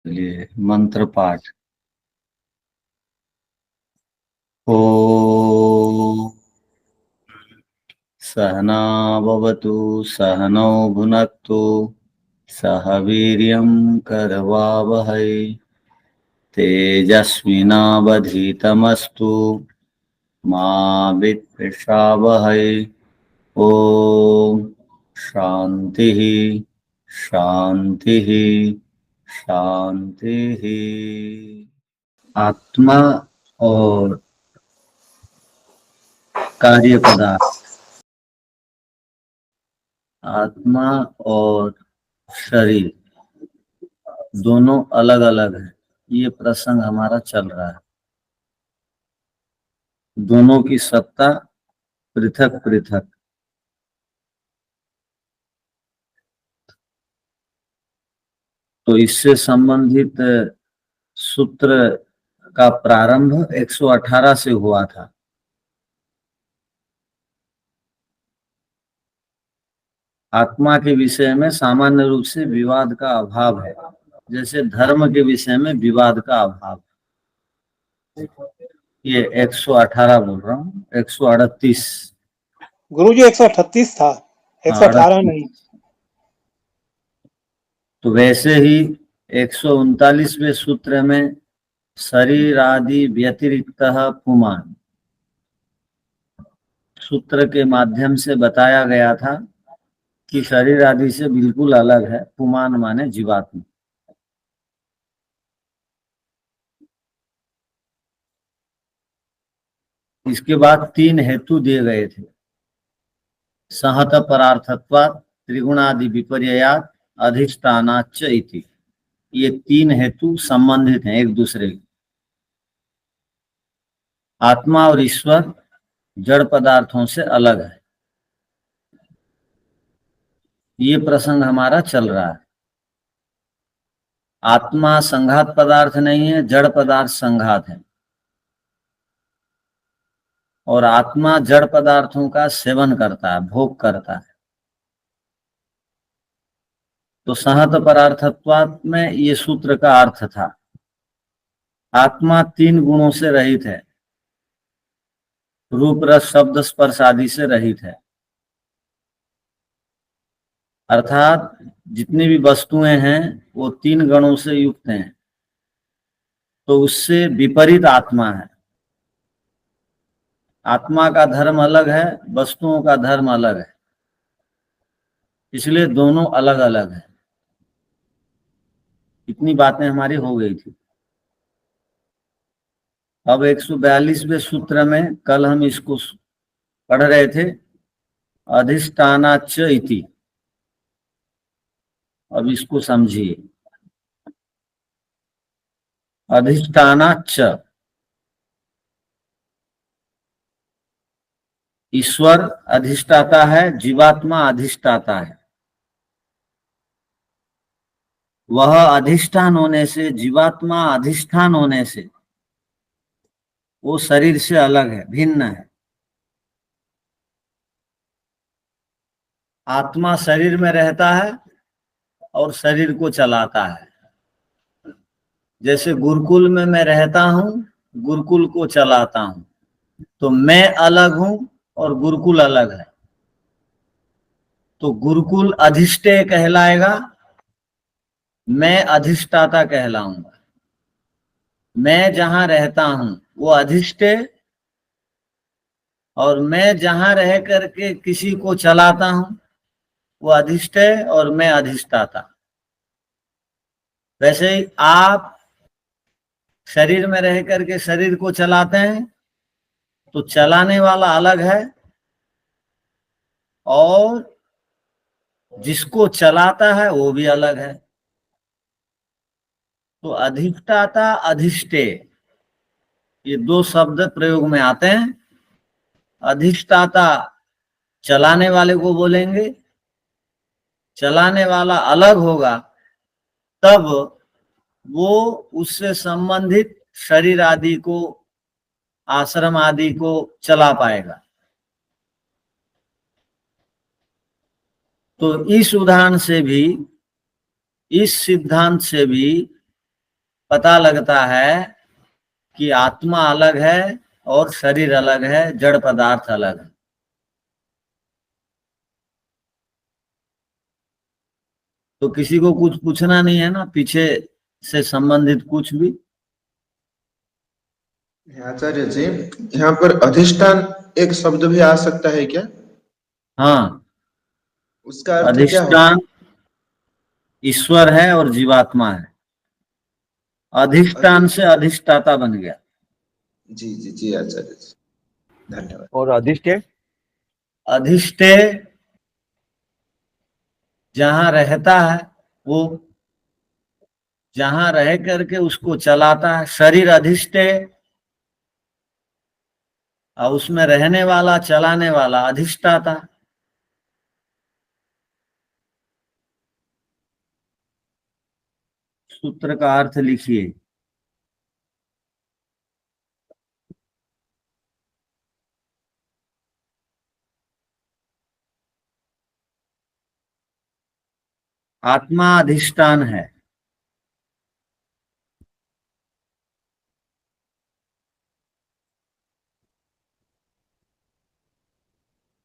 चलिए मंत्र पाठ। ओ सहना भवतु सहनौ भुनक्तु सह वीर्यं करवावहै तेजस्विनावधीतमस्तु मा विद्विषावहै। ओम शांति शांति शांति। आत्मा और कार्य पदार्थ, आत्मा और शरीर दोनों अलग अलग है। ये प्रसंग हमारा चल रहा है। दोनों की सत्ता पृथक पृथक। तो इससे संबंधित सूत्र का प्रारंभ 118 से हुआ था। आत्मा के विषय में सामान्य रूप से विवाद का अभाव है, जैसे धर्म के विषय में विवाद का अभाव। ये 118 बोल रहा हूँ, 138। गुरुजी 138 था, 118 नहीं। तो वैसे ही 139वें सूत्र में शरीर आदि व्यतिरिक्त पुमान सूत्र के माध्यम से बताया गया था कि शरीर आदि से बिल्कुल अलग है। पुमान माने जीवात्मा। इसके बाद 3 हेतु दिए गए थे। सहत परार्थत्वात्, त्रिगुणादि विपर्ययात्, अधिष्ठानाच्च इति। ये 3 हेतु संबंधित हैं एक दूसरे के। आत्मा और ईश्वर जड़ पदार्थों से अलग है। ये प्रसंग हमारा चल रहा है। आत्मा संघात पदार्थ नहीं है, जड़ पदार्थ संघात है। और आत्मा जड़ पदार्थों का सेवन करता है, भोग करता है। तो सहत परार्थत्वात् में ये सूत्र का अर्थ था। आत्मा 3 गुणों से रहित है, रूप रस शब्द स्पर्श आदि से रहित है। अर्थात जितनी भी वस्तुएं हैं वो 3 गणों से युक्त हैं। तो उससे विपरीत आत्मा है। आत्मा का धर्म अलग है, वस्तुओं का धर्म अलग है, इसलिए दोनों अलग अलग है। इतनी बातें हमारी हो गई थी। अब 142वें सूत्र में कल हम इसको पढ़ रहे थे, अधिष्ठानाच्च इति। अब इसको समझिए। अधिष्ठानाच्च, ईश्वर अधिष्ठाता है, जीवात्मा अधिष्ठाता है। वह अधिष्ठान होने से, जीवात्मा अधिष्ठान होने से वो शरीर से अलग है, भिन्न है। आत्मा शरीर में रहता है और शरीर को चलाता है। जैसे गुरुकुल में मैं रहता हूं, गुरुकुल को चलाता हूं। तो मैं अलग हूं और गुरुकुल अलग है। तो गुरुकुल अधिष्ठेय कहलाएगा, मैं अधिष्ठाता कहलाऊंगा। मैं जहां रहता हूं वो अधिष्ठेय, और मैं जहां रह करके किसी को चलाता हूं वो अधिष्ठेय और मैं अधिष्ठाता। वैसे ही आप शरीर में रह करके शरीर को चलाते हैं, तो चलाने वाला अलग है और जिसको चलाता है वो भी अलग है। तो अधिष्ठाता अधिष्ठेय ये 2 शब्द प्रयोग में आते हैं। अधिष्ठाता चलाने वाले को बोलेंगे, चलाने वाला अलग होगा तब वो उससे संबंधित शरीर आदि को, आश्रम आदि को चला पाएगा। तो इस उदाहरण से भी, इस सिद्धांत से भी पता लगता है कि आत्मा अलग है और शरीर अलग है, जड़ पदार्थ अलग है। तो किसी को कुछ पूछना नहीं है ना, पीछे से संबंधित कुछ भी। आचार्य जी, यहाँ पर अधिष्ठान एक शब्द भी आ सकता है क्या? हाँ, उसका अर्थ क्या होगा? अधिष्ठान ईश्वर है और जीवात्मा है। अधिष्ठान से अधिष्ठाता बन गया। जी जी जी आचार्य जी, धन्यवाद। और अधिष्ठे? अधिष्ठे जहां रहता है, वो जहां रह करके उसको चलाता है। शरीर अधिष्ठे और उसमें रहने वाला, चलाने वाला अधिष्ठाता। सूत्र का अर्थ लिखिए। आत्मा अधिष्ठान है।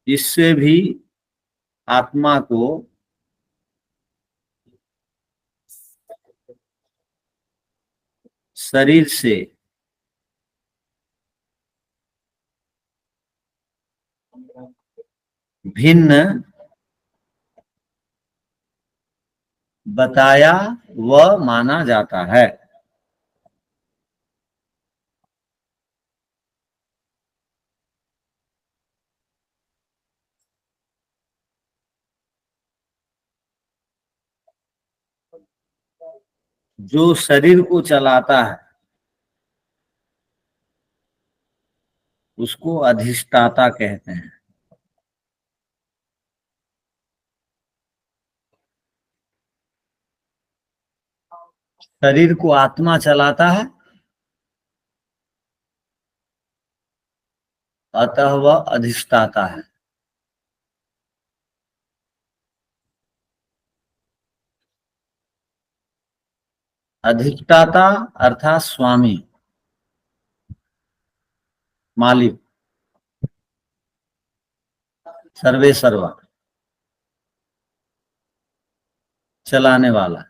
इससे भी आत्मा को शरीर से भिन्न बताया व माना जाता है। जो शरीर को चलाता है उसको अधिष्ठाता कहते हैं। शरीर को आत्मा चलाता है, अतः वह अधिष्ठाता है। अधिष्ठाता अर्थात स्वामी, मालिक, सर्वे सर्वा, चलाने वाला।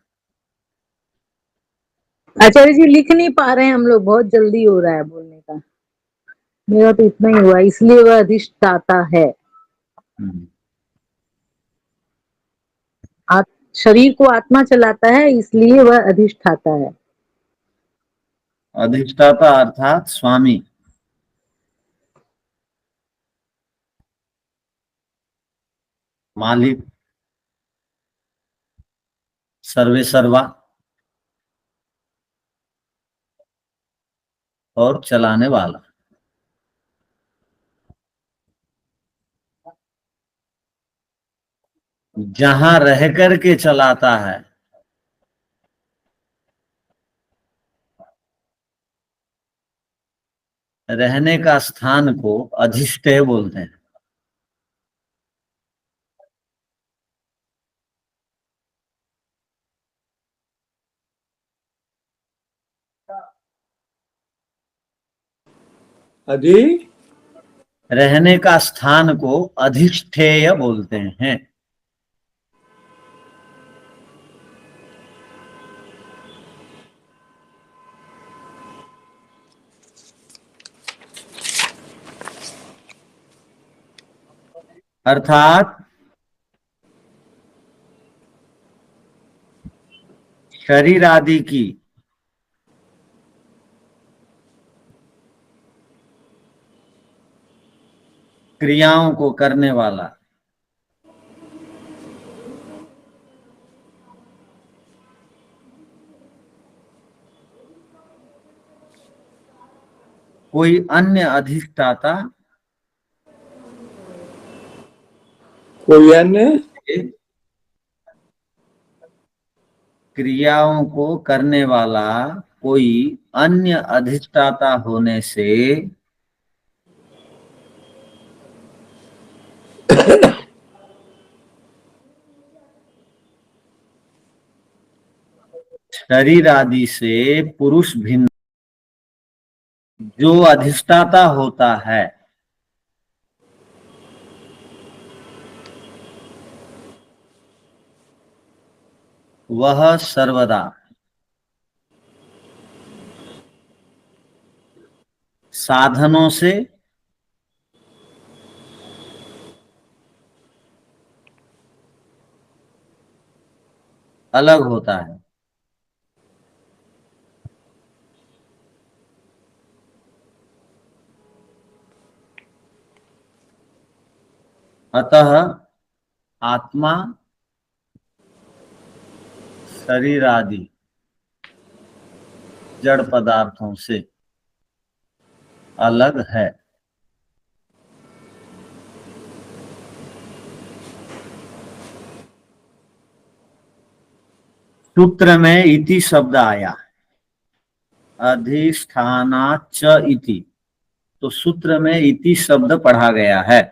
आचार्य जी लिख नहीं पा रहे हैं हम लोग, बहुत जल्दी हो रहा है बोलने का। मेरा तो इतना ही हुआ, इसलिए वह अधिष्ठाता है। शरीर को आत्मा चलाता है, इसलिए वह अधिष्ठाता है। अधिष्ठाता अर्थात स्वामी, मालिक, सर्वे सर्वा और चलाने वाला। जहां रह करके चलाता है, रहने का स्थान को अधिष्ठेय बोलते हैं। अधि रहने का स्थान को अधिष्ठेय बोलते हैं। अर्थात शरीर आदि की क्रियाओं को करने वाला, कोई अन्य अधिष्ठाता कोई अन्य क्रियाओं को करने वाला कोई अन्य अधिष्ठाता होने से शरीर आदि से पुरुष भिन्न, जो अधिष्ठाता होता है वह सर्वदा साधनों से अलग होता है। अतः आत्मा शरीर आदि जड़ पदार्थों से अलग है। सूत्र में इति शब्द आया, अधिष्ठानाच्च इति, तो सूत्र में इति शब्द पढ़ा गया है।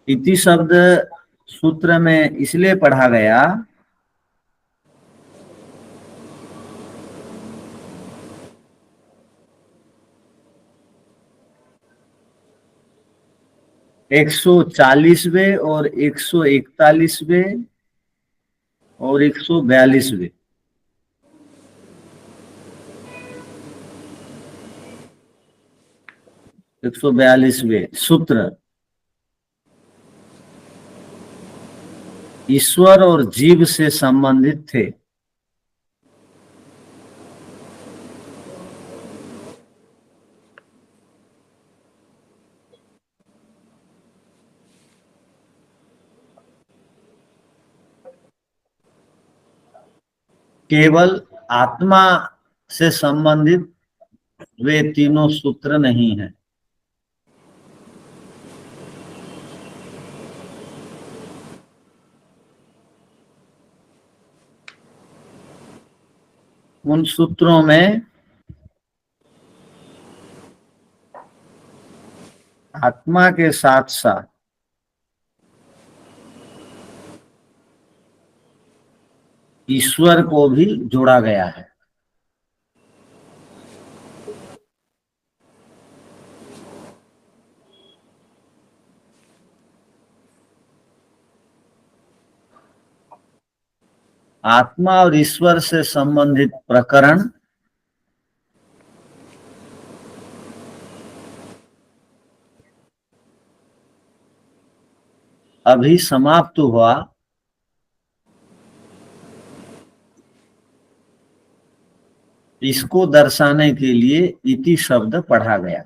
इति शब्द सूत्र में इसलिए पढ़ा गया एक 140वें और 141वें और 142वें सूत्र ईश्वर और जीव से संबंधित थे। केवल आत्मा से संबंधित वे तीनों सूत्र नहीं हैं। उन सूत्रों में आत्मा के साथ साथ ईश्वर को भी जोड़ा गया है। आत्मा और ईश्वर से संबंधित प्रकरण अभी समाप्त हुआ। इसको दर्शाने के लिए इति शब्द पढ़ा गया।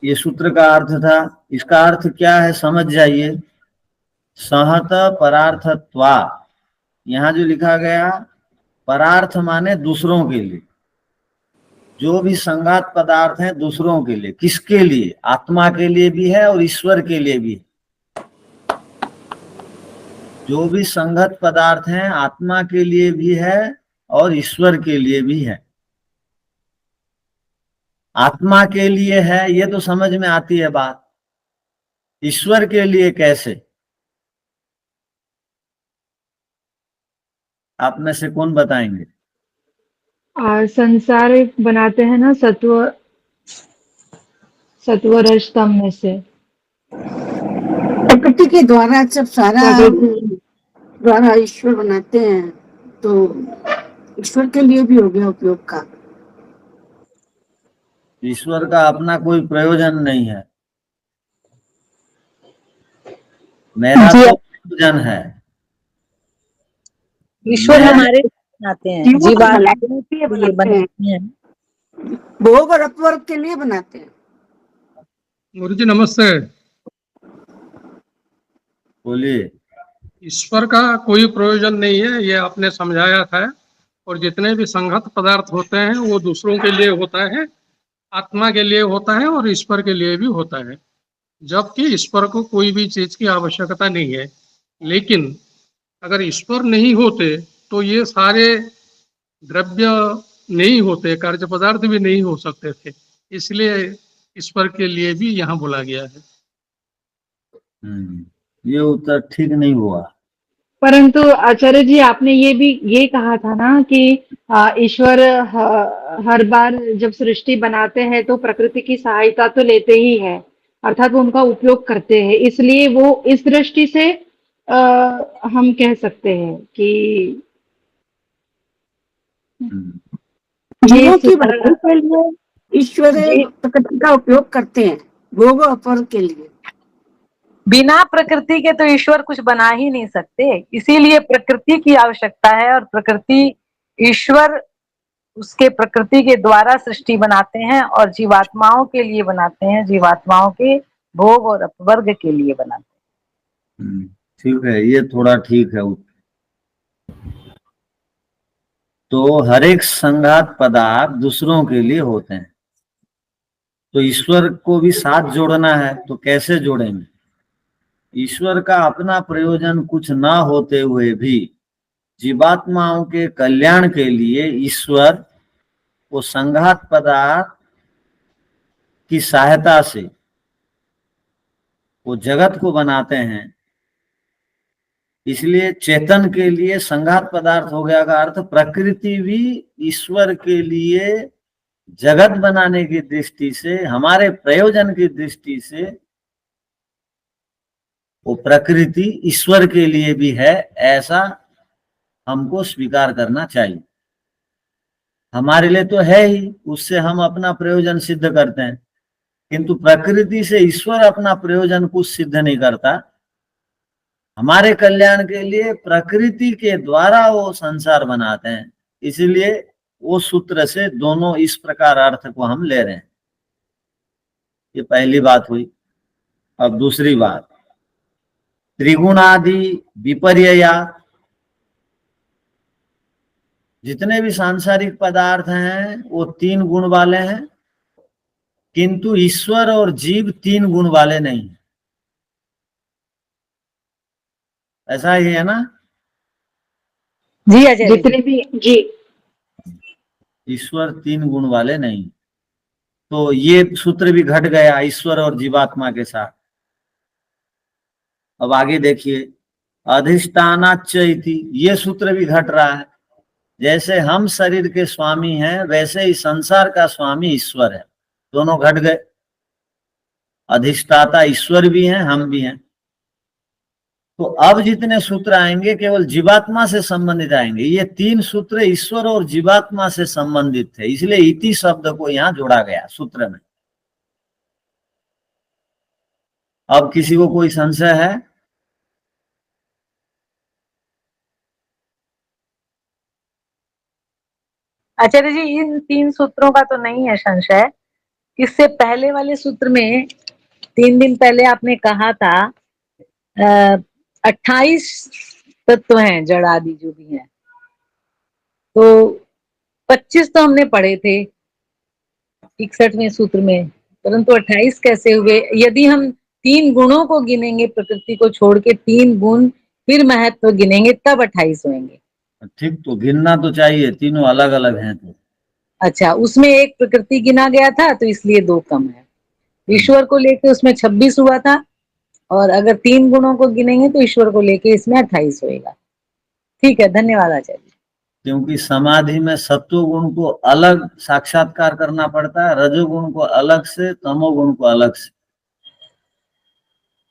ये सूत्र का अर्थ था। इसका अर्थ क्या है समझ जाइए। सहत परार्थत्वा, यहां जो लिखा गया परार्थ माने दूसरों के लिए। जो भी संघात पदार्थ हैं दूसरों के लिए। किसके लिए? आत्मा के लिए भी है और ईश्वर के लिए भी। जो भी संगत पदार्थ हैं आत्मा के लिए भी है और ईश्वर के लिए भी है। आत्मा के लिए है ये तो समझ में आती है बात, ईश्वर के लिए कैसे? आप में से कौन बताएंगे? संसार बनाते हैं ना सत्व रजतम में से। प्रकृति के द्वारा जब सारा द्वारा ईश्वर बनाते हैं तो ईश्वर के लिए भी हो गया उपयोग का। ईश्वर का अपना कोई प्रयोजन नहीं है, मेरा तो प्रयोजन है। ईश्वर हमारे बनाते हैं, जीवात्मा के लिए बनाते हैं, भोग और अपवर्ग के लिए बनाते हैं। गुरु जी नमस्ते। बोलिए। ईश्वर का कोई प्रयोजन नहीं है, ये आपने समझाया था। और जितने भी संगत पदार्थ होते हैं वो दूसरों के लिए होता है, आत्मा के लिए होता है और ईश्वर के लिए भी होता है, जबकि ईश्वर को कोई भी चीज की आवश्यकता नहीं है। लेकिन अगर ईश्वर नहीं होते तो ये सारे द्रव्य नहीं होते, कार्य पदार्थ भी नहीं हो सकते थे। इसलिए ईश्वर के लिए भी यहाँ बोला गया है। ये उत्तर ठीक नहीं हुआ। परंतु आचार्य जी, आपने ये कहा था ना कि ईश्वर हर बार जब सृष्टि बनाते हैं तो प्रकृति की सहायता तो लेते ही है, अर्थात वो उनका उपयोग करते हैं। इसलिए वो इस दृष्टि से हम कह सकते हैं कि जीवों की सूत्र- भलाई के लिए ईश्वर जी। प्रकृति का उपयोग करते हैं, भोग और फल के लिए। बिना प्रकृति के तो ईश्वर कुछ बना ही नहीं सकते, इसीलिए प्रकृति की आवश्यकता है। और प्रकृति, ईश्वर उसके प्रकृति के द्वारा सृष्टि बनाते हैं और जीवात्माओं के लिए बनाते हैं, जीवात्माओं के भोग और अपवर्ग के लिए बनाते हैं। ठीक है, ये थोड़ा ठीक है। तो हर एक संघात पदार्थ दूसरों के लिए होते हैं, तो ईश्वर को भी साथ जोड़ना है, तो कैसे जोड़ेंगे? ईश्वर का अपना प्रयोजन कुछ ना होते हुए भी जीवात्माओं के कल्याण के लिए ईश्वर वो संघात पदार्थ की सहायता से वो जगत को बनाते हैं। इसलिए चेतन के लिए संघात पदार्थ हो गया का अर्थ प्रकृति भी ईश्वर के लिए जगत बनाने की दृष्टि से, हमारे प्रयोजन की दृष्टि से वो प्रकृति ईश्वर के लिए भी है, ऐसा हमको स्वीकार करना चाहिए। हमारे लिए तो है ही, उससे हम अपना प्रयोजन सिद्ध करते हैं, किंतु प्रकृति से ईश्वर अपना प्रयोजन कुछ सिद्ध नहीं करता। हमारे कल्याण के लिए प्रकृति के द्वारा वो संसार बनाते हैं। इसलिए वो सूत्र से दोनों इस प्रकार अर्थ को हम ले रहे हैं। ये पहली बात हुई। अब दूसरी बात, त्रिगुणादि विपर्यया, जितने भी सांसारिक पदार्थ हैं वो 3 गुण वाले हैं, किंतु ईश्वर और जीव 3 गुण वाले नहीं है। ऐसा ही है ना? जी अजय जी। जितने भी जी ईश्वर 3 गुण वाले नहीं, तो ये सूत्र भी घट गया ईश्वर और जीवात्मा के साथ। अब आगे देखिए, अधिष्ठानाच्च इति, ये सूत्र भी घट रहा है। जैसे हम शरीर के स्वामी हैं, वैसे ही संसार का स्वामी ईश्वर है। दोनों घट गए, अधिष्ठाता ईश्वर भी हैं, हम भी हैं। तो अब जितने सूत्र आएंगे केवल जीवात्मा से संबंधित आएंगे। ये 3 सूत्र ईश्वर और जीवात्मा से संबंधित थे, इसलिए इति शब्द को यहां जोड़ा गया सूत्र में। अब किसी को कोई संशय है? आचार्य जी, इन 3 सूत्रों का तो नहीं है संशय। इससे पहले वाले सूत्र में 3 दिन पहले आपने कहा था 28 तत्व हैं, जड़ आदि जो भी हैं, तो 25 तो हमने पढ़े थे 61वें सूत्र में, परंतु 28 कैसे हुए? यदि हम 3 गुणों को गिनेंगे, प्रकृति को छोड़ के 3 गुण, फिर महत्व गिनेंगे, तब 28 होंगे। ठीक, तो गिनना तो चाहिए, तीनों अलग अलग हैं तो। अच्छा, उसमें एक प्रकृति गिना गया था तो इसलिए 2 कम है। ईश्वर को लेके उसमें 26 हुआ था, और अगर 3 गुणों को गिनेंगे तो ईश्वर को लेके इसमें 28 होएगा। ठीक है, धन्यवाद आचार्य। क्योंकि समाधि में सत्वगुण को अलग साक्षात्कार करना पड़ता है, रजोगुण को अलग से, तमोगुण को अलग से।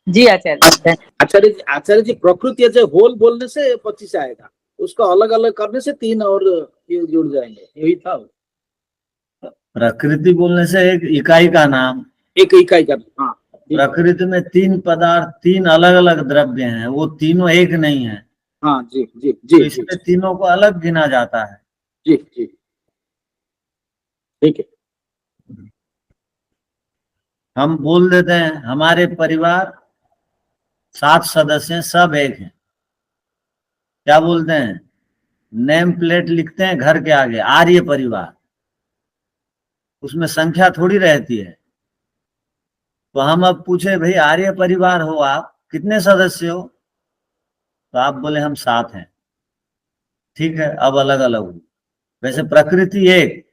जी आचार्य। आचार्य जी, प्रकृति ऐसे होल बोलने से 25 आएगा, उसको अलग अलग करने से 3 और ये जुड़ जाएंगे, यही था। प्रकृति बोलने से एक इकाई का नाम, एक इकाई का। हाँ, प्रकृति में 3 पदार्थ, 3 अलग अलग द्रव्य हैं, वो तीनों एक नहीं है। हाँ जी जी तो जी, इसमें तीनों को अलग गिना जाता है। जी जी, ठीक है। हम बोल देते हैं हमारे परिवार 7 सदस्य हैं, सब एक हैं। क्या बोलते हैं, नेम प्लेट लिखते हैं घर के आगे, आर्य परिवार, उसमें संख्या थोड़ी रहती है। तो हम अब पूछे भाई आर्य परिवार हो आप, कितने सदस्य हो? तो आप बोले हम 7 हैं। ठीक है, अब अलग अलग हो। वैसे प्रकृति एक,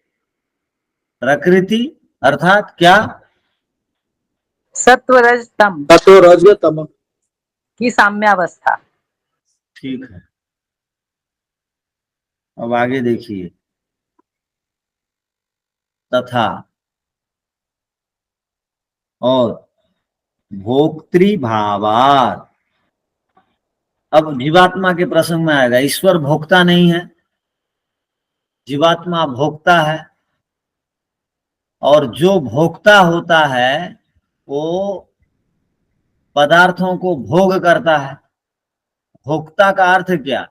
प्रकृति अर्थात क्या? सत्व रज तम सतो रज तम। की साम्यावस्था। ठीक है, अब आगे देखिए, तथा और भोक्तृभावात्। अब जीवात्मा के प्रसंग में आएगा। ईश्वर भोक्ता नहीं है, जीवात्मा भोक्ता है। और जो भोक्ता होता है वो पदार्थों को भोग करता है। भोक्ता का अर्थ क्या?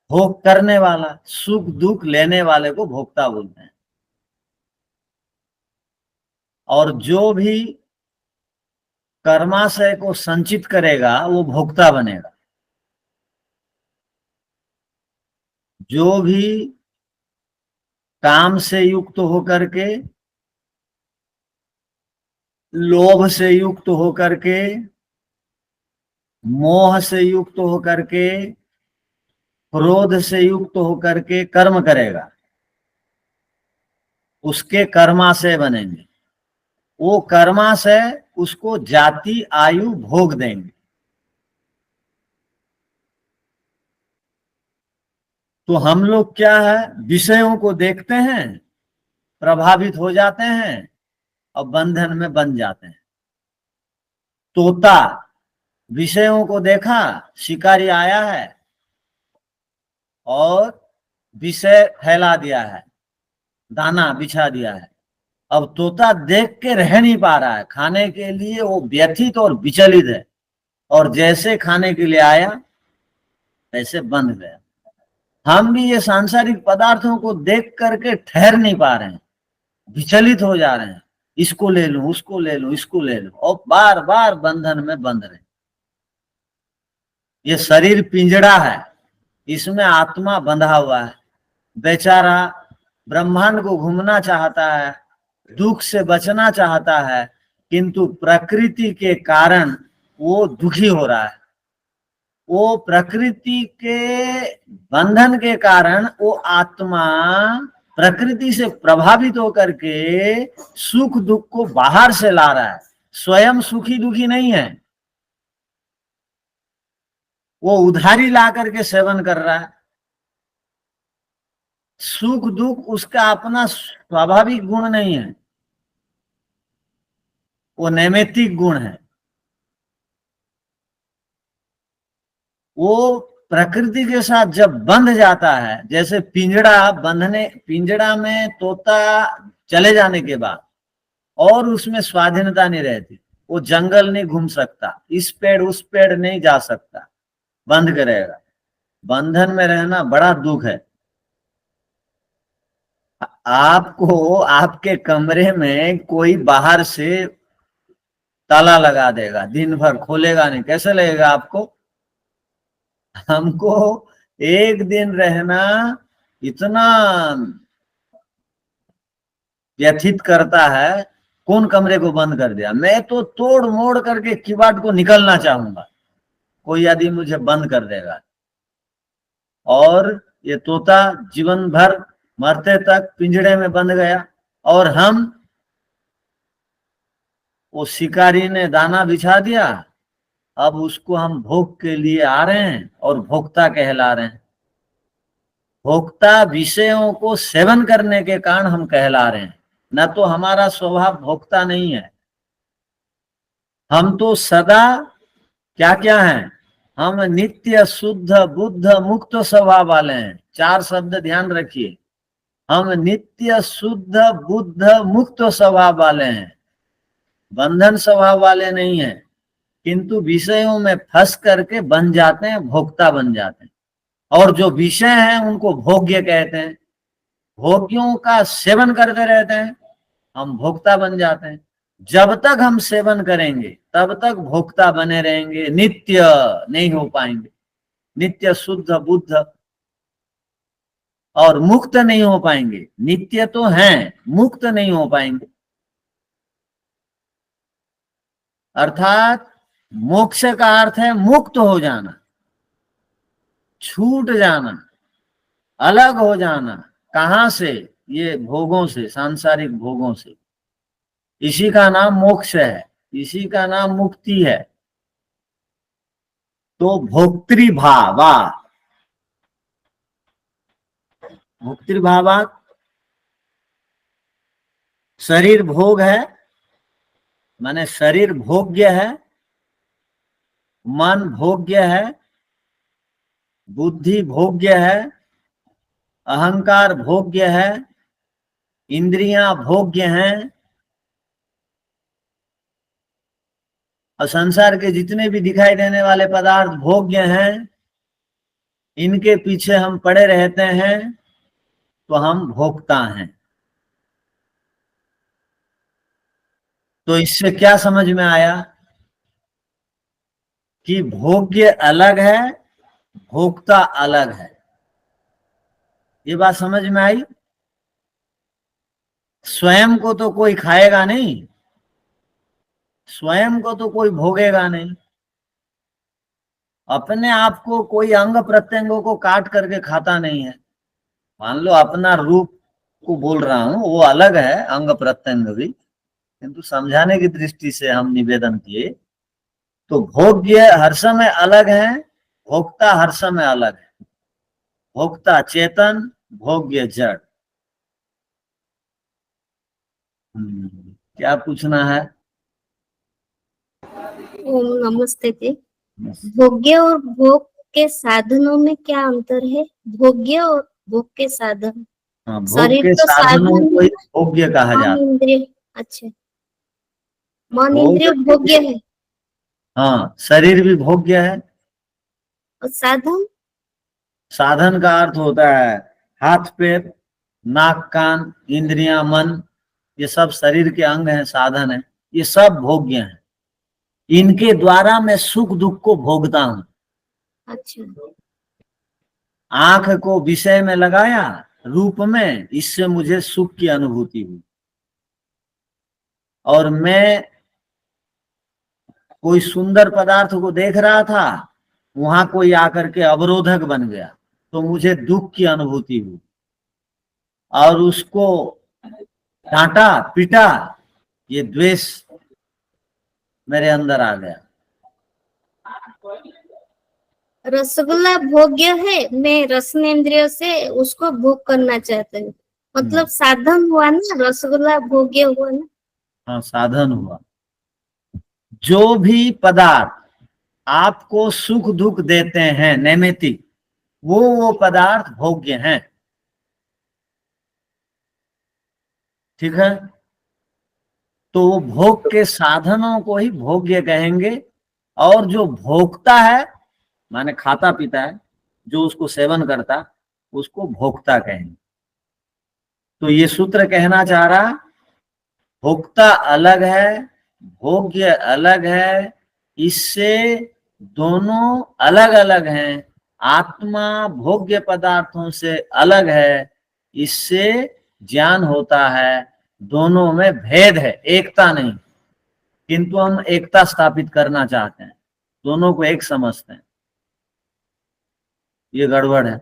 भोग करने वाला, सुख दुख लेने वाले को भोक्ता बोलते हैं। और जो भी कर्माशय को संचित करेगा वो भोक्ता बनेगा। जो भी काम से युक्त होकर के, लोभ से युक्त होकर के, मोह से युक्त होकर के, क्रोध से युक्त होकर के कर्म करेगा, उसके कर्माशय बनेंगे। वो कर्माशय उसको जाति आयु भोग देंगे। तो हम लोग क्या है, विषयों को देखते हैं, प्रभावित हो जाते हैं और बंधन में बन जाते हैं। तोता विषयों को देखा, शिकारी आया है और विषय फैला दिया है, दाना बिछा दिया है। अब तोता देख के रह नहीं पा रहा है, खाने के लिए वो व्यथित और विचलित है। और जैसे खाने के लिए आया वैसे बंध गया। हम भी ये सांसारिक पदार्थों को देख करके ठहर नहीं पा रहे हैं, विचलित हो जा रहे हैं। इसको ले लूं, उसको ले लूं, इसको ले लूं, और बार बार बंधन में बंध रहे। ये शरीर पिंजड़ा है, इसमें आत्मा बंधा हुआ है। बेचारा ब्रह्मांड को घूमना चाहता है, दुख से बचना चाहता है, किंतु प्रकृति के कारण वो दुखी हो रहा है। वो प्रकृति के बंधन के कारण वो आत्मा प्रकृति से प्रभावित होकर के सुख दुख को बाहर से ला रहा है। स्वयं सुखी दुखी नहीं है, वो उधारी ला करके सेवन कर रहा है। सुख दुख उसका अपना स्वाभाविक गुण नहीं है, वो नैमित्तिक गुण है। वो प्रकृति के साथ जब बंध जाता है, जैसे पिंजड़ा में तोता चले जाने के बाद और उसमें स्वाधीनता नहीं रहती, वो जंगल नहीं घूम सकता, इस पेड़ उस पेड़ नहीं जा सकता, बंद करेगा। बंधन में रहना बड़ा दुख है। आपको आपके कमरे में कोई बाहर से ताला लगा देगा, दिन भर खोलेगा नहीं, कैसे लगेगा आपको? हमको एक दिन रहना इतना व्यथित करता है, कौन कमरे को बंद कर दिया। मैं तो तोड़ मोड़ करके किवाड़ को निकलना चाहूंगा, कोई यदि मुझे बंद कर देगा। और ये तोता जीवन भर मरते तक पिंजड़े में बंध गया, और हम, वो शिकारी ने दाना बिछा दिया, अब उसको हम भोग के लिए आ रहे हैं और भोक्ता कहला रहे हैं। भोक्ता विषयों को सेवन करने के कारण हम कहला रहे हैं, न तो हमारा स्वभाव भोक्ता नहीं है। हम तो सदा क्या क्या हैं, हम नित्य शुद्ध बुद्ध मुक्त स्वभाव वाले हैं। 4 शब्द ध्यान रखिए, हम नित्य शुद्ध बुद्ध मुक्त स्वभाव वाले हैं, बंधन स्वभाव वाले नहीं हैं। किंतु विषयों में फंस करके बन जाते हैं, भोक्ता बन जाते हैं। और जो विषय हैं उनको भोग्य कहते हैं। भोग्यों का सेवन करते रहते हैं, हम भोक्ता बन जाते हैं। जब तक हम सेवन करेंगे तब तक भोक्ता बने रहेंगे, नित्य नहीं हो पाएंगे, नित्य शुद्ध बुद्ध और मुक्त नहीं हो पाएंगे। नित्य तो हैं, मुक्त नहीं हो पाएंगे। अर्थात मोक्ष का अर्थ है मुक्त हो जाना, छूट जाना, अलग हो जाना। कहां से? ये भोगों से, सांसारिक भोगों से। इसी का नाम मोक्ष है, इसी का नाम मुक्ति है। तो भोक्तृभावा, भोक्तृभावा शरीर भोग है, माने शरीर भोग्य है, मन भोग्य है, बुद्धि भोग्य है, अहंकार भोग्य है, इंद्रियां भोग्य हैं, और संसार के जितने भी दिखाई देने वाले पदार्थ भोग्य हैं। इनके पीछे हम पड़े रहते हैं तो हम भोक्ता हैं। तो इससे क्या समझ में आया कि भोग्य अलग है, भोक्ता अलग है। ये बात समझ में आई? स्वयं को तो कोई खाएगा नहीं, स्वयं को तो कोई भोगेगा नहीं। अपने आप को कोई अंग प्रत्यंगों को काट करके खाता नहीं है। मान लो अपना रूप को बोल रहा हूं, वो अलग है अंग प्रत्यंग भी, किंतु समझाने की दृष्टि से हम निवेदन किए। तो भोग्य हर समय अलग है, भोक्ता हर समय अलग है। भोक्ता चेतन, भोग्य जड़। क्या पूछना है? ओम नमस्ते जी। भोग्य और भोग के साधनों में क्या अंतर है? भोग्य और भोग के साधन। हाँ, भोग शरीर के तो साधनों साधन को ही भोग्य कहा मन जाता है। इंद्रिय, अच्छा, मन भोग इंद्रिय भोग्य है हाँ, शरीर भी भोग्य है। और साधन? साधन का अर्थ होता है हाथ पैर, नाक कान, इंद्रियां, मन, ये सब शरीर के अंग हैं, साधन है। ये सब भोग्य हैं। इनके द्वारा मैं सुख दुख को भोगता हूं। अच्छा, आंख को विषय में लगाया रूप में, इससे मुझे सुख की अनुभूति हुई। और मैं कोई सुंदर पदार्थ को देख रहा था, वहां कोई आकर के अवरोधक बन गया तो मुझे दुख की अनुभूति हुई। और उसको डांटा पीटा, ये द्वेष मेरे अंदर आ गया। रसगुल्ला भोग्य है, मैं रसनेंद्रिय से उसको भोग करना चाहता हूँ, मतलब साधन हुआ ना, रसगुल्ला भोग्य हुआ ना। हाँ, साधन हुआ। जो भी पदार्थ आपको सुख दुख देते हैं नैमित्तिक, वो पदार्थ भोग्य हैं। ठीक है? तो वो भोग के साधनों को ही भोग्य कहेंगे। और जो भोगता है, माने खाता पीता है, जो उसको सेवन करता, उसको भोक्ता कहेंगे। तो ये सूत्र कहना चाह रहा, भोक्ता अलग है, भोग्य अलग है। इससे दोनों अलग अलग हैं। आत्मा भोग्य पदार्थों से अलग है, इससे ज्ञान होता है। दोनों में भेद है, एकता नहीं। किंतु हम एकता स्थापित करना चाहते हैं, दोनों को एक समझते हैं। ये गड़बड़ है।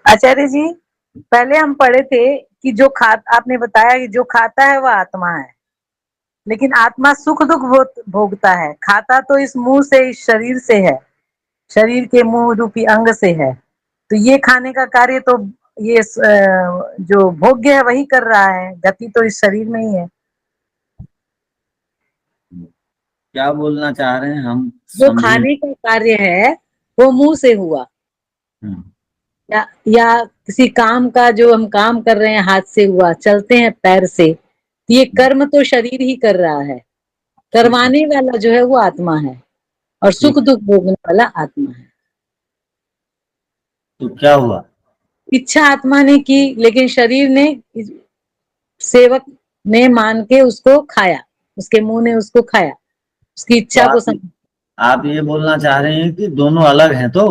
आचार्य जी, पहले हम पढ़े थे कि आपने बताया कि जो खाता है वह आत्मा है, लेकिन आत्मा सुख दुख भोगता है। खाता तो इस मुंह से, इस शरीर से है, शरीर के मुंह रूपी अंग से है। तो ये खाने का कार्य तो ये जो भोग्य है वही कर रहा है, गति तो इस शरीर में ही है। क्या बोलना चाह रहे हैं हम? जो खाने का कार्य है वो मुंह से हुआ, या किसी काम का जो हम काम कर रहे हैं हाथ से हुआ, चलते हैं पैर से, तो ये कर्म तो शरीर ही कर रहा है। करवाने वाला जो है वो आत्मा है, और सुख दुख भोगने वाला आत्मा है। तो क्या हुआ? इच्छा आत्मा ने की, लेकिन शरीर ने सेवक में मान के उसको खाया, उसके मुंह ने उसको खाया, उसकी तो इच्छा को समझ। आप ये बोलना चाह रहे हैं कि दोनों अलग हैं तो?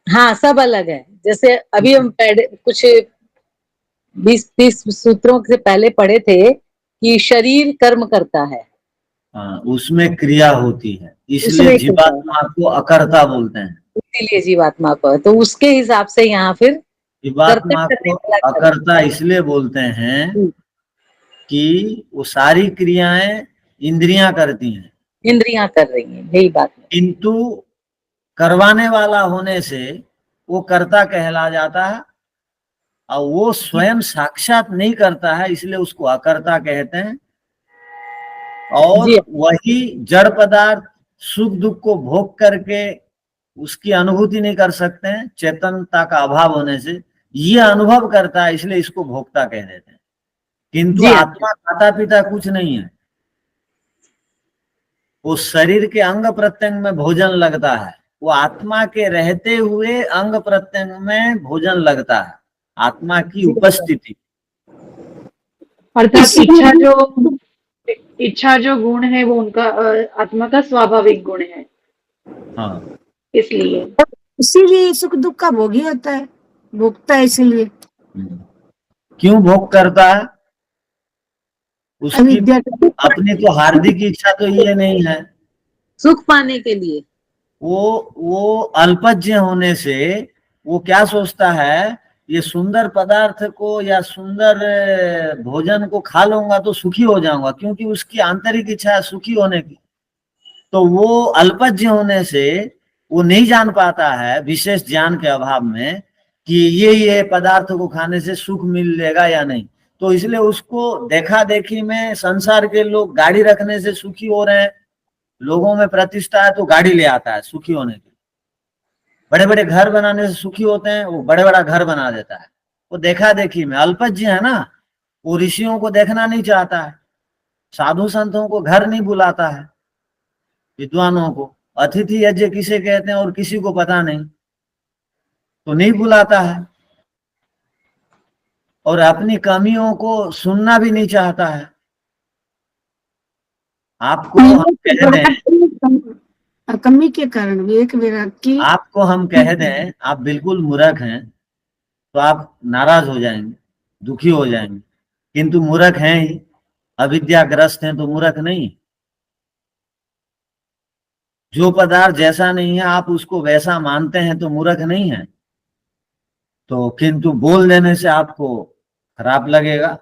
हाँ, सब अलग है। जैसे अभी हम कुछ 20-30 सूत्रों से पहले पढ़े थे कि शरीर कर्म करता है, हाँ, उसमें क्रिया होती है, इसलिए उसमें करता है, जीवात्मा को अकर्ता बोलते हैं। इसीलिए जीवात्मा को है। तो उसके हिसाब से यहाँ फिर कर्तव्य जीवात्मा करने को वाला कर्म। अकर्ता इसलिए बोलते हैं कि वो सारी क्रियाएं इंद्रियां करती हैं, इंद्रियां कर रही हैं, यही बात है। किंतु करवाने वाला होने से वो कर्ता कहला जाता है, और वो स्वयं साक्षात नहीं करता है, इसलिए उसको अकर्ता कहते हैं। और जी वही जड़ पदार्थ सुख दुख को भोग करके उसकी अनुभूति नहीं कर सकते हैं, चेतनता का अभाव होने से ये अनुभव करता है, इसलिए इसको भोक्ता कह देते हैं। किंतु जी आत्मा खाता पीता कुछ नहीं है, वो शरीर के अंग प्रत्यंग में भोजन लगता है, वो आत्मा के रहते हुए अंग प्रत्यंग में भोजन लगता है, आत्मा की उपस्थिति। अर्थात इच्छा जो गुण है वो उनका आत्मा का स्वाभाविक गुण है, हाँ, इसलिए इसीलिए सुख दुख का भोगी होता है, भोगता है इसीलिए। क्यों भोग करता है? उसकी अविद्या अपनी तो हार्दिक इच्छा तो ये नहीं है, सुख पाने के लिए। वो अल्पज्ञ होने से वो क्या सोचता है, ये सुंदर पदार्थ को या सुंदर भोजन को खा लूंगा तो सुखी हो जाऊंगा, क्योंकि उसकी आंतरिक इच्छा है सुखी होने की। तो वो अल्पज्ञ होने से वो नहीं जान पाता है, विशेष ज्ञान के अभाव में, कि ये पदार्थ को खाने से सुख मिलेगा या नहीं। तो इसलिए उसको देखा देखी में संसार के लोग गाड़ी रखने से सुखी हो रहे हैं, लोगों में प्रतिष्ठा है तो गाड़ी ले आता है सुखी होने के, बड़े बड़े घर बनाने से सुखी होते हैं, वो बड़े बड़ा घर बना देता है, वो देखा देखी में। अल्पज्ञ है ना, वो ऋषियों को देखना नहीं चाहता है, साधु संतों को घर नहीं बुलाता है, विद्वानों को। अतिथि यज्ञ किसे कहते हैं और किसी को पता नहीं, तो नहीं बुलाता है, और अपनी कमियों को सुनना भी नहीं चाहता है। आपको हम कह दें, कमी के कारण विवेक वैराग्य आपको हम कह दें आप बिल्कुल मूर्ख हैं, तो आप नाराज हो जाएंगे, दुखी हो जाएंगे, किंतु मूर्ख हैं ही, अविद्याग्रस्त हैं तो मूर्ख नहीं। जो पदार्थ जैसा नहीं है आप उसको वैसा मानते हैं तो मूर्ख नहीं है। तो किंतु बोल देने से आपको खराब लगेगा।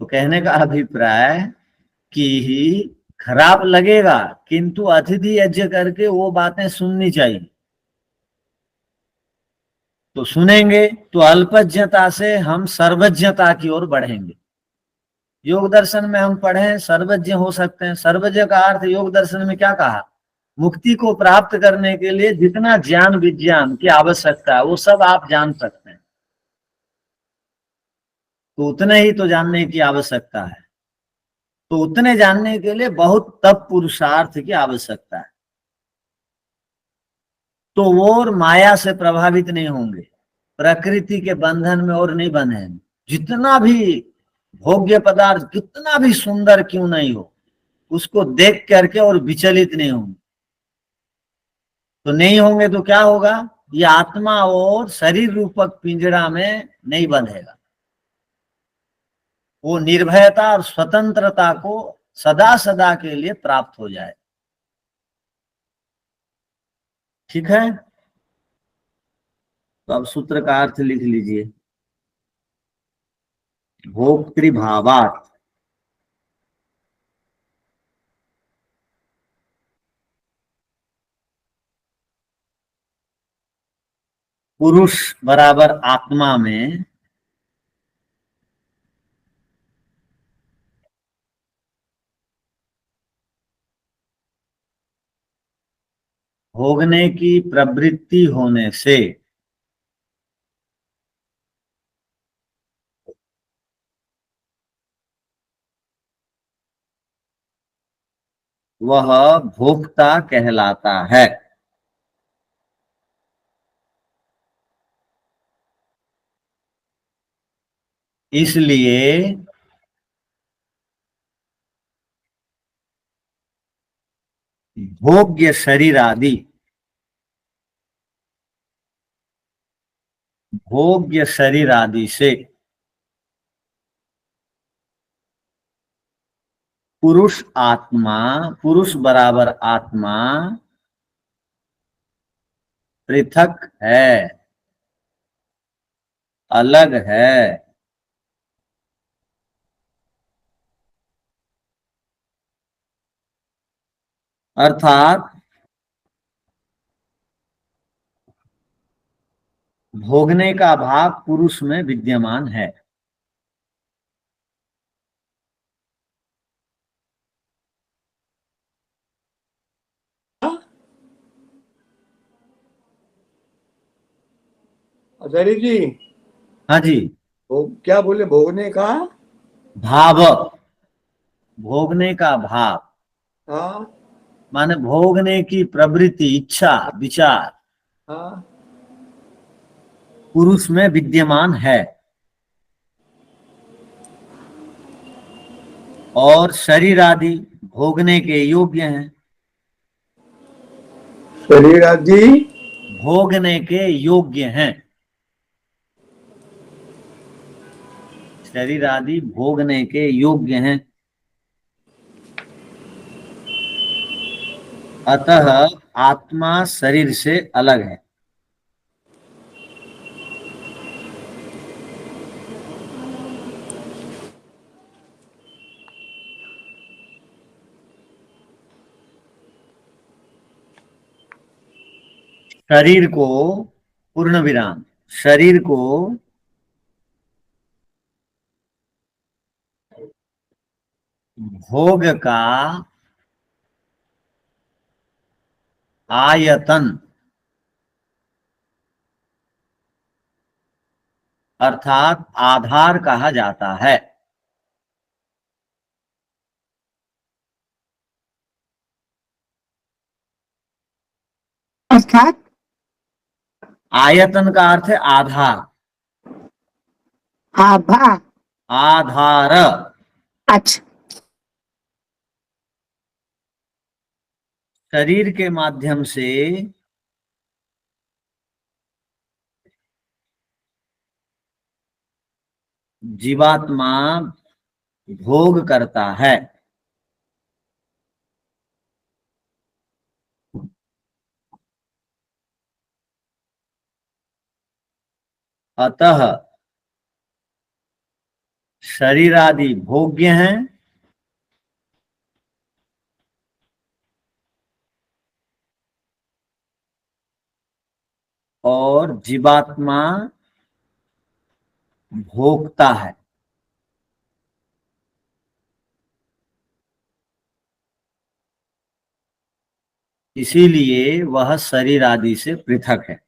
तो कहने का अभिप्राय कि खराब लगेगा, किंतु अतिथि यज्ञ करके वो बातें सुननी चाहिए। तो सुनेंगे तो अल्पज्ञता से हम सर्वज्ञता की ओर बढ़ेंगे। योग दर्शन में हम पढ़े सर्वज्ञ हो सकते हैं। सर्वज्ञ का अर्थ योग दर्शन में क्या कहा, मुक्ति को प्राप्त करने के लिए जितना ज्ञान विज्ञान की आवश्यकता है वो सब आप जान सकते हैं, तो उतने ही तो जानने की आवश्यकता है। तो उतने जानने के लिए बहुत तप पुरुषार्थ की आवश्यकता है। तो वो और माया से प्रभावित नहीं होंगे, प्रकृति के बंधन में और नहीं बंधेंगे। जितना भी भोग्य पदार्थ कितना भी सुंदर क्यों नहीं हो, उसको देख करके और विचलित नहीं होंगे। तो नहीं होंगे तो क्या होगा, ये आत्मा और शरीर रूपक पिंजरा में नहीं बंधेगा, वो निर्भयता और स्वतंत्रता को सदा सदा के लिए प्राप्त हो जाए। ठीक है, तो अब सूत्र का अर्थ लिख लीजिए। भोक्तृभावात् पुरुष बराबर आत्मा में भोगने की प्रवृत्ति होने से वह भोक्ता कहलाता है। इसलिए भोग्य शरीर आदि, भोग्य शरीर आदि से पुरुष आत्मा, पुरुष बराबर आत्मा पृथक है, अलग है। अर्थात भोगने का भाव पुरुष में विद्यमान है। आचार्य जी, हाँ जी, क्या बोले? भोगने का भाव, भोगने का भाव हाँ माने भोगने की प्रवृत्ति, इच्छा, विचार हाँ पुरुष में विद्यमान है। और शरीर आदि भोगने के योग्य हैं, शरीर आदि भोगने के योग्य हैं। शरीर आदि भोगने के योग्य हैं। अतः आत्मा शरीर से अलग है। शरीर को, पूर्ण विराम, शरीर को भोग का आयतन अर्थात आधार कहा जाता है। अर्थात आयतन का अर्थ है आधार, आभा। आधार। अच्छा, शरीर के माध्यम से जीवात्मा भोग करता है। अतः शरीर आदि भोग्य हैं और जीवात्मा भोगता है। इसीलिए वह शरीर आदि से पृथक है।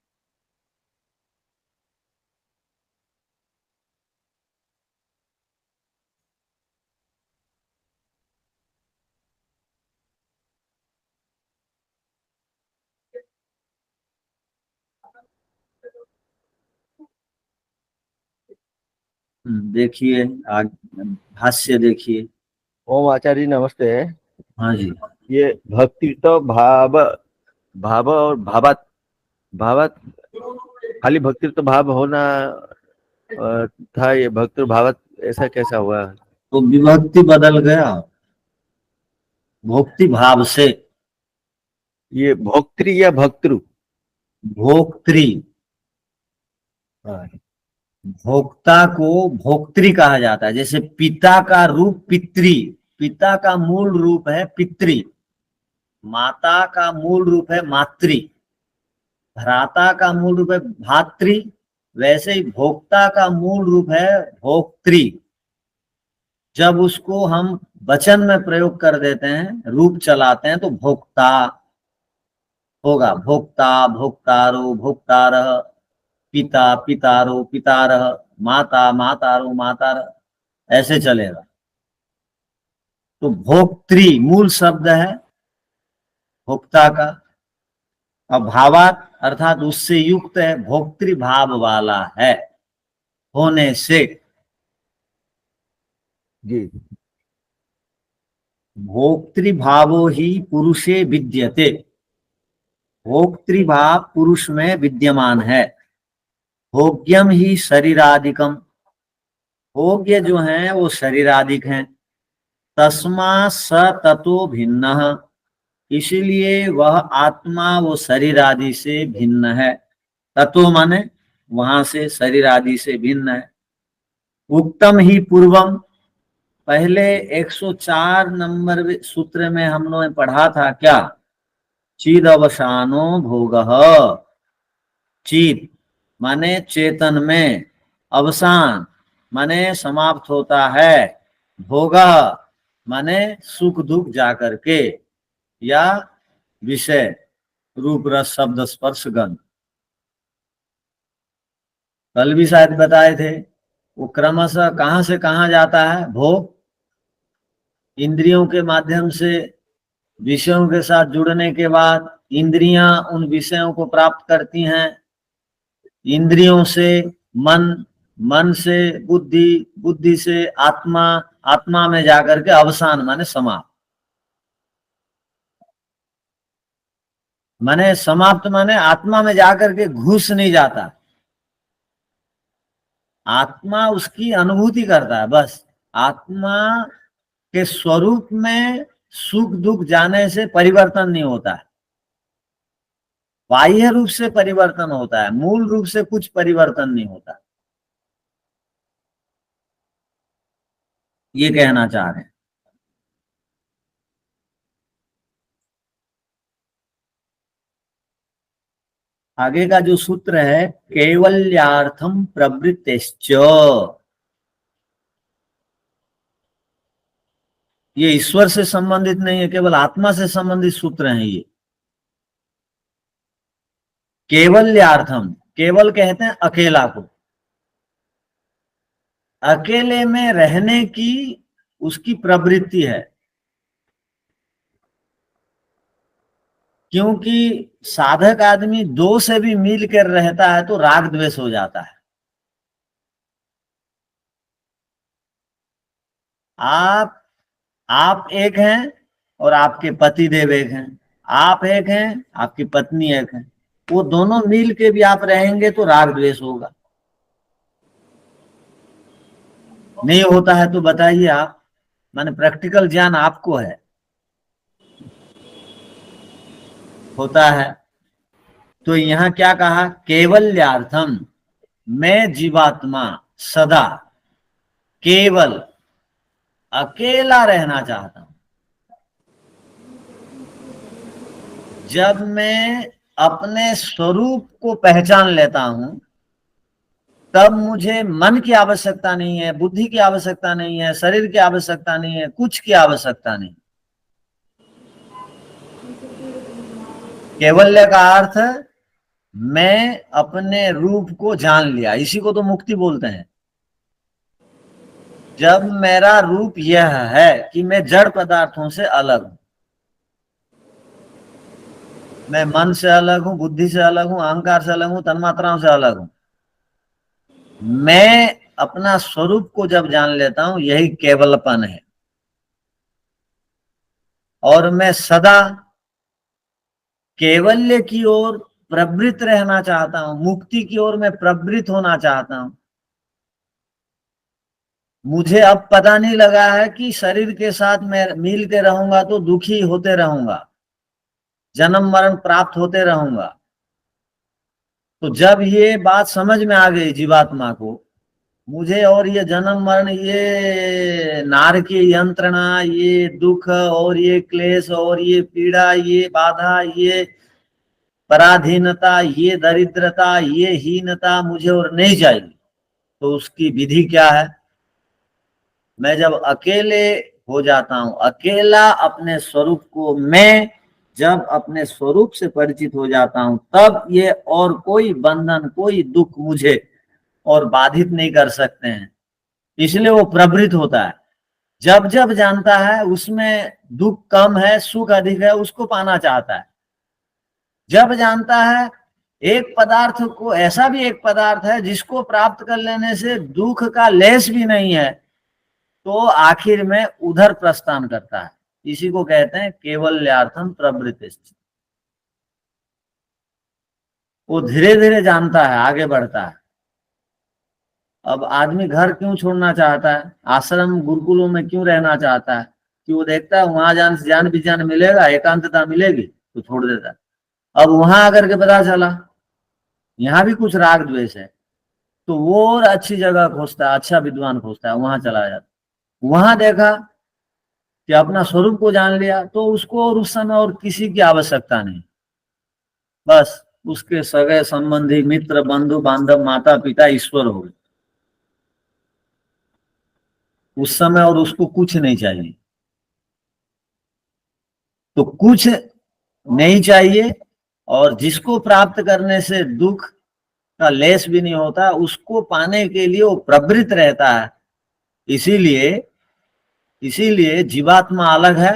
देखिए भाष्य देखिए। ओम आचार्य जी नमस्ते। हाँ जी, ये भक्ति तो भाव, भाव और भावत, भावत खाली भक्ति तो भाव होना था, ये भक्ति भावत ऐसा कैसा हुआ? तो विभक्ति बदल गया भोक्ति भाव से। ये भोक्तृ या भक्तृ? भोक्त्री, भोक्ता को भोक्त्री कहा जाता है। जैसे पिता का रूप पितृ, पिता का मूल रूप है पितृ, माता का मूल रूप है मातृ, भ्राता का मूल रूप है भातृ, वैसे ही भोक्ता का मूल रूप है भोक्त्री। जब उसको हम वचन में प्रयोग कर देते हैं, रूप चलाते हैं, तो भोक्ता होगा। भोक्ता, भोक्तारो, भोक्तारः, पिता, पितारो, पितारः, माता, मातारो, मातारः, ऐसे चलेगा। तो भोक्त्री मूल शब्द है भोक्ता का। अब भावात अर्थात उससे युक्त है, भोक्तृ भाव वाला है होने से। जी। भोक्तृभावो ही पुरुषे विद्यते। भोक्तृभाव पुरुष में विद्यमान है। भोग्यम ही शरीरादिकम, भोग्य जो है वो शरीरादिक हैं। तस्मा स ततो भिन्नः, इसलिए वह आत्मा वो शरीर आदि से भिन्न है। ततो माने वहां से, शरीर आदि से भिन्न है। उक्तम ही पूर्वम, पहले 104 नंबर सूत्र में हम लोगों ने पढ़ा था क्या? चिद अवसानो भोगः, चिद माने चेतन में, अवसान माने समाप्त होता है, भोगः माने सुख दुख जाकर के, या विषय रूप रस शब्द स्पर्श गंध। कल भी शायद बताए थे, वो क्रमशः कहां से कहां जाता है? भोग, इंद्रियों के माध्यम से विषयों के साथ जुड़ने के बाद इंद्रियां उन विषयों को प्राप्त करती हैं। इंद्रियों से मन, मन से बुद्धि, बुद्धि से आत्मा, आत्मा में जाकर के अवसान माने समाप्त। माने समाप्त माने आत्मा में जाकर के घुस नहीं जाता, आत्मा उसकी अनुभूति करता है बस। आत्मा के स्वरूप में सुख दुख जाने से परिवर्तन नहीं होता है, बाह्य रूप से परिवर्तन होता है, मूल रूप से कुछ परिवर्तन नहीं होता। ये कहना चाह रहे हैं। आगे का जो सूत्र है, कैवल्यार्थम प्रवृत्तिश्च, ये ईश्वर से संबंधित नहीं है, केवल आत्मा से संबंधित सूत्र है ये। कैवल्यार्थम, केवल कहते हैं अकेला को, अकेले में रहने की उसकी प्रवृत्ति है। क्योंकि साधक आदमी दो से भी मिल कर रहता है तो राग द्वेष हो जाता है। आप एक हैं और आपके पति देव एक हैं, आप एक हैं, आपकी पत्नी एक है, वो दोनों मिल के भी आप रहेंगे तो राग द्वेष होगा। नहीं होता है तो बताइए आप, माने प्रैक्टिकल ज्ञान आपको है, होता है। तो यहाँ क्या कहा? केवल्यार्थम, मैं जीवात्मा सदा केवल अकेला रहना चाहता हूं। जब मैं अपने स्वरूप को पहचान लेता हूं तब मुझे मन की आवश्यकता नहीं है, बुद्धि की आवश्यकता नहीं है, शरीर की आवश्यकता नहीं है, कुछ की आवश्यकता नहीं। कैवल्य का अर्थ मैं अपने रूप को जान लिया, इसी को तो मुक्ति बोलते हैं। जब मेरा रूप यह है कि मैं जड़ पदार्थों से अलग हूं, मैं मन से अलग हूं, बुद्धि से अलग हूं, अहंकार से अलग हूं, तन्मात्राओं से अलग हूं, मैं अपना स्वरूप को जब जान लेता हूं, यही केवलपन है। और मैं सदा कैवल्य की ओर प्रवृत्त रहना चाहता हूं, मुक्ति की ओर मैं प्रवृत्त होना चाहता हूं। मुझे अब पता नहीं लगा है कि शरीर के साथ मैं मिल के रहूंगा तो दुखी होते रहूंगा, जन्म मरण प्राप्त होते रहूंगा। तो जब ये बात समझ में आ गई जीवात्मा को, मुझे और ये जन्म मरण, ये नार की यंत्रणा, ये दुख और ये क्लेश और ये पीड़ा, ये बाधा, ये पराधीनता, ये दरिद्रता, ये हीनता मुझे और नहीं चाहिए। तो उसकी विधि क्या है? मैं जब अकेले हो जाता हूं, अकेला अपने स्वरूप को, मैं जब अपने स्वरूप से परिचित हो जाता हूं, तब ये और कोई बंधन, कोई दुख मुझे और बाधित नहीं कर सकते हैं। इसलिए वो प्रवृत्त होता है। जब जब जानता है उसमें दुख कम है, सुख अधिक है, उसको पाना चाहता है। जब जानता है एक पदार्थ को, ऐसा भी एक पदार्थ है जिसको प्राप्त कर लेने से दुख का लेश भी नहीं है, तो आखिर में उधर प्रस्थान करता है। इसी को कहते हैं केवल्यार्थम प्रवृत्ति। वो धीरे धीरे जानता है, आगे बढ़ता है। अब आदमी घर क्यों छोड़ना चाहता है, आश्रम गुरुकुलों में क्यों रहना चाहता है, कि वो देखता है वहां जान विज्ञान मिलेगा, एकांतता मिलेगी, तो छोड़ देता है। अब वहां आकर के पता चला यहाँ भी कुछ राग द्वेष है, तो वो और अच्छी जगह खोजता है, अच्छा विद्वान खोजता है, वहां चला जाता। वहां देखा कि अपना स्वरूप को जान लिया, तो उसको और उस समय और किसी की आवश्यकता नहीं, बस उसके सगे संबंधी मित्र बंधु बांधव माता पिता ईश्वर हो गए उस समय, और उसको कुछ नहीं चाहिए। तो कुछ नहीं चाहिए, और जिसको प्राप्त करने से दुख का लेस भी नहीं होता, उसको पाने के लिए वो प्रवृत्त रहता है। इसीलिए जीवात्मा अलग है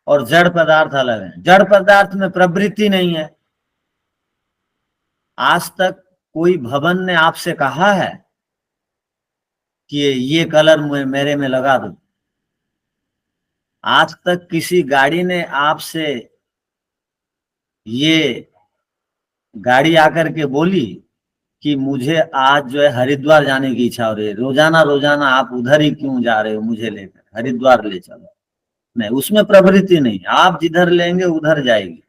और जड़ पदार्थ अलग है। जड़ पदार्थ में प्रवृत्ति नहीं है। आज तक कोई भवन ने आपसे कहा है कि ये कलर मेरे में लगा दो? आज तक किसी गाड़ी ने आपसे ये गाड़ी आकर के बोली कि मुझे आज जो है हरिद्वार जाने की इच्छा हो रही है, रोजाना रोजाना आप उधर ही क्यों जा रहे हो, मुझे लेकर हरिद्वार ले चलो? नहीं, उसमें प्रवृत्ति नहीं, आप जिधर लेंगे उधर जाएगी।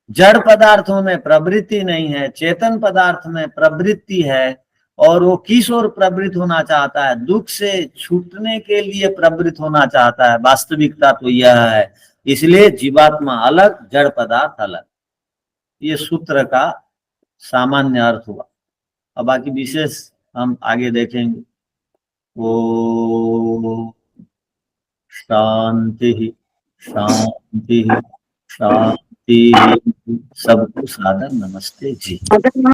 जड़ पदार्थों में प्रवृत्ति नहीं है, चेतन पदार्थ में प्रवृत्ति है। और वो किस ओर प्रवृत्त होना चाहता है? दुख से छूटने के लिए प्रवृत्त होना चाहता है। वास्तविकता तो यह है। इसलिए जीवात्मा अलग, जड़ पदार्थ अलग। ये सूत्र का सामान्य अर्थ हुआ। अब बाकी विशेष हम आगे देखेंगे। ओ शांति शांति शांति। सबको सादर नमस्ते जी।